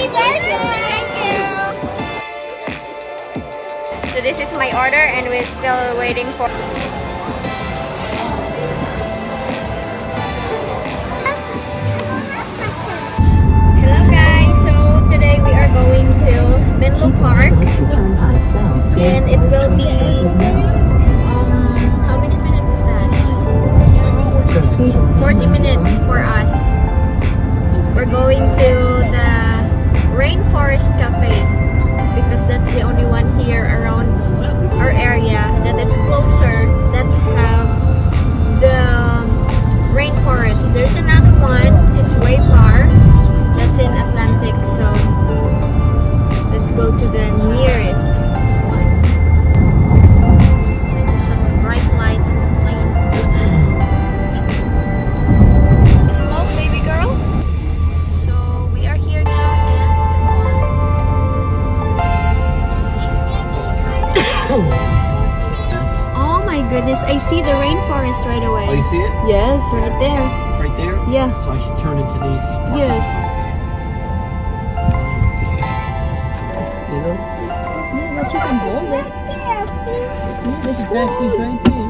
So this is my order and we're still waiting for... Hello guys, so today we are going to Menlo Park and it will be... how many minutes is that? 40 minutes for us. We're going to the RainForest Cafe because that's the only one here around our area that is closer that have the rainforest. There's another one, it's way far, that's in Atlantic, so let's go to the nearest one. So it's a bright light plane. Smoke, baby girl. So we are here now oh my goodness, I see the rainforest right away. Oh, you see it? Yes, right there. It's right there? Yeah. So I should turn into these. Yes. You know? Yeah, but you can hold it. This is actually right there.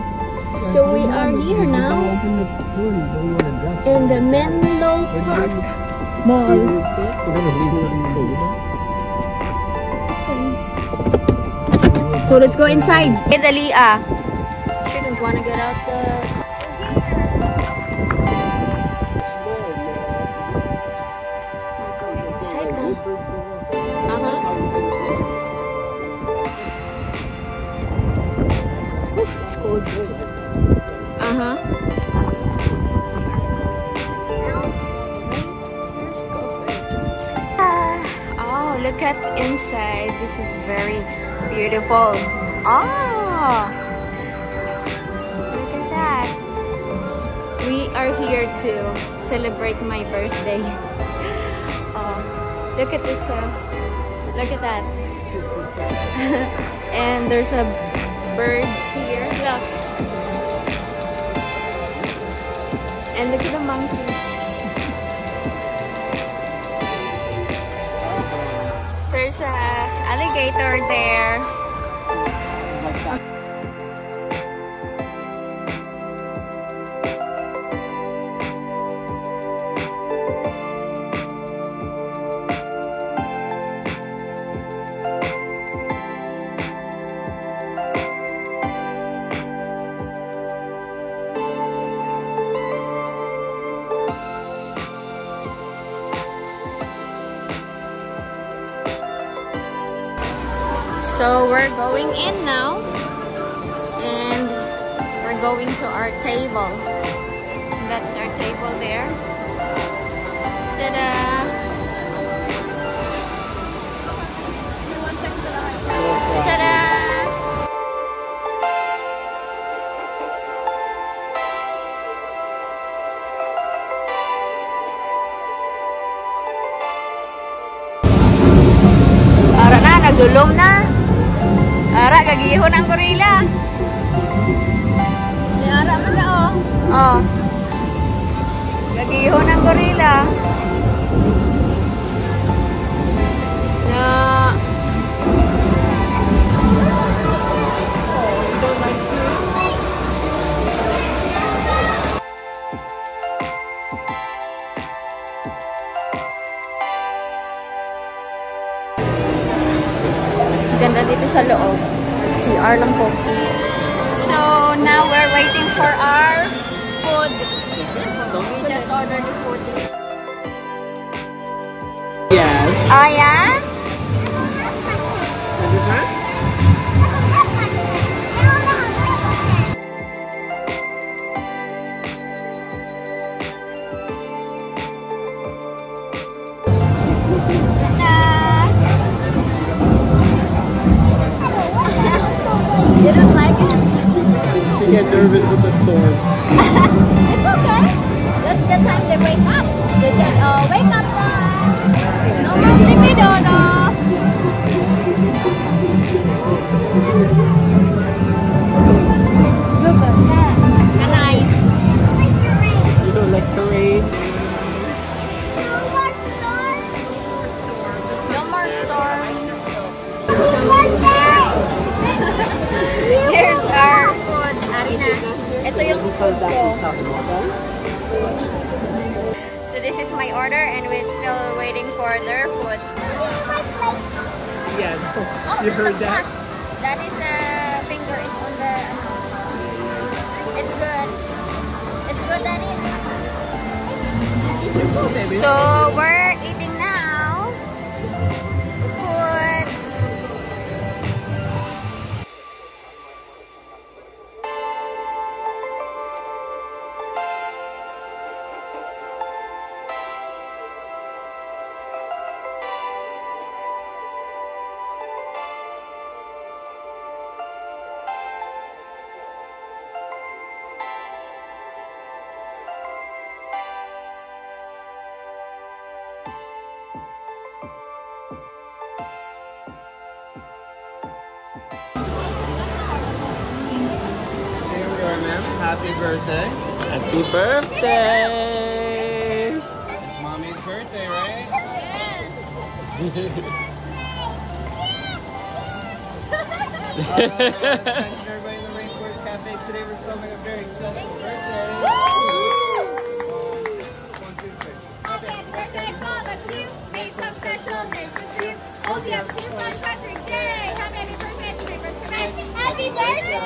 So we are here now in the Menlo Park Mall. We're gonna leave it food. So let's go inside. Hey, dali ah. Shouldn't wanna get out the... Inside ka. It's cold. Oh, look at inside. This is very beautiful. Oh, look at that. We are here to celebrate my birthday. Oh, look at this. Look at that. And there's a bird here. Look. And look at the monkey. There's a alligator there. So we're going in now and we're going to our table. That's our table there. Ta-da! Ta-da! Ara na, nagdulom na. Ara, gagihon ang gorila. Ara mo na oh. Oh. Gagihon ang gorila. Na. Ganda dito sa loob. CR lang po. So now we're waiting for our food. We just ordered the food. Yes. Oh yeah? You don't like it? You get nervous with the storm. It's okay. That's the time they wake up. They said, oh, wake up time. No more sleepy dogs. food ko. So this is my order and we're still waiting for their food. Yes. Oh, You heard that? That is finger is on the... It's good. It's good, Daddy. So we're eating now. Food. Happy birthday. Happy birthday. It's Mommy's birthday, right? Attention everybody in the RainForest Cafe. Today we're celebrating a very special birthday. One, two, three. Happy birthday, Mama Sue. Make some special nature soup. Hope you have a super fun Patrick Day. Happy birthday, happy birthday.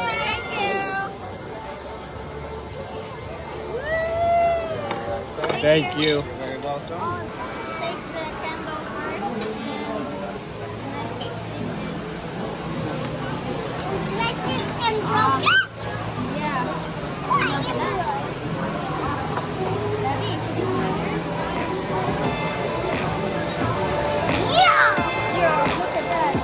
Thank you. Thank you. Take Very welcome. the candle first and let's take this and broken. Yeah. Yeah. Look at that.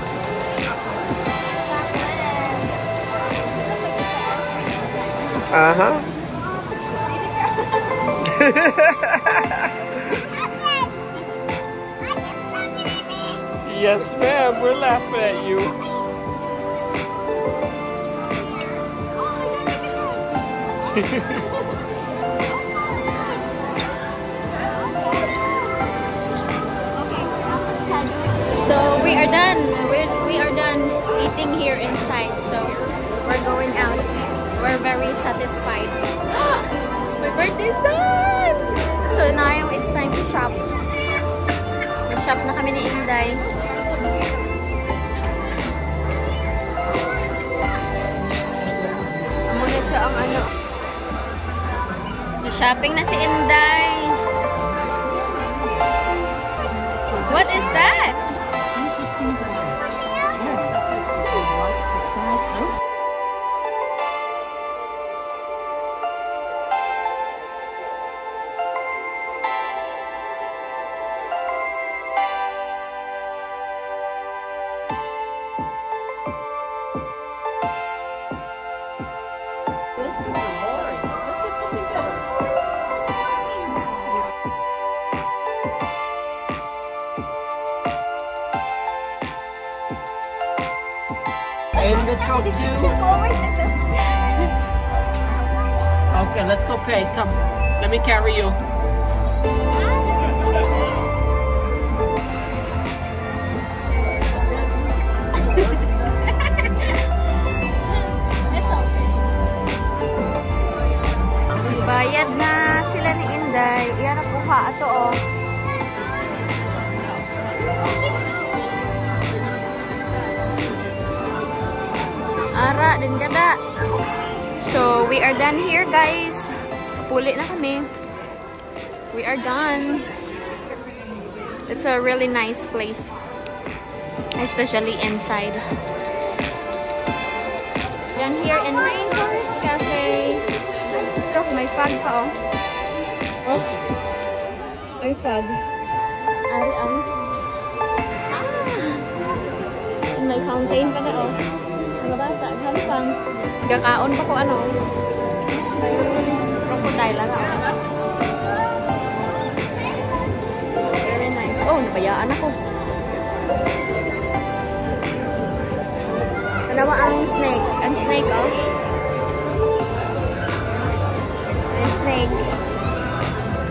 Uh-huh. Yes, ma'am. We're laughing at you. So we are done. We are done eating here inside. So we're going out. We're very satisfied. My birthday's done! So now it's time to shop. Shop na kami ni Inday. Muna siya ang ano. Shopping na si Inday. What is that? In the truck too. Okay, let's go pay. Come, let me carry you. Bayad na sila ni Inday. Iyan ang kuha ato oh. Ara din kada. So we are done here, guys. Puli na kami. We are done. It's a really nice place, especially inside. Done here in RainForest Cafe. Look, may fog pa oh. Oh, may fog. Ari. May fountain pa na oh. Mga bata, hampang. Gakaon pa ko ano. May crocodile lang ako. Very nice. Oh, nabayaan ako. Dalawa ang snake. Ang snake, oh. May snake.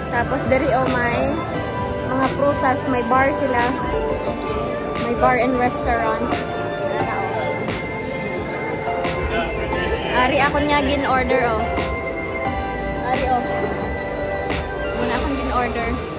Tapos dari, oh, may mga prutas. May bar sila. May bar and restaurant. Ari ako niya gin-order, oh. order.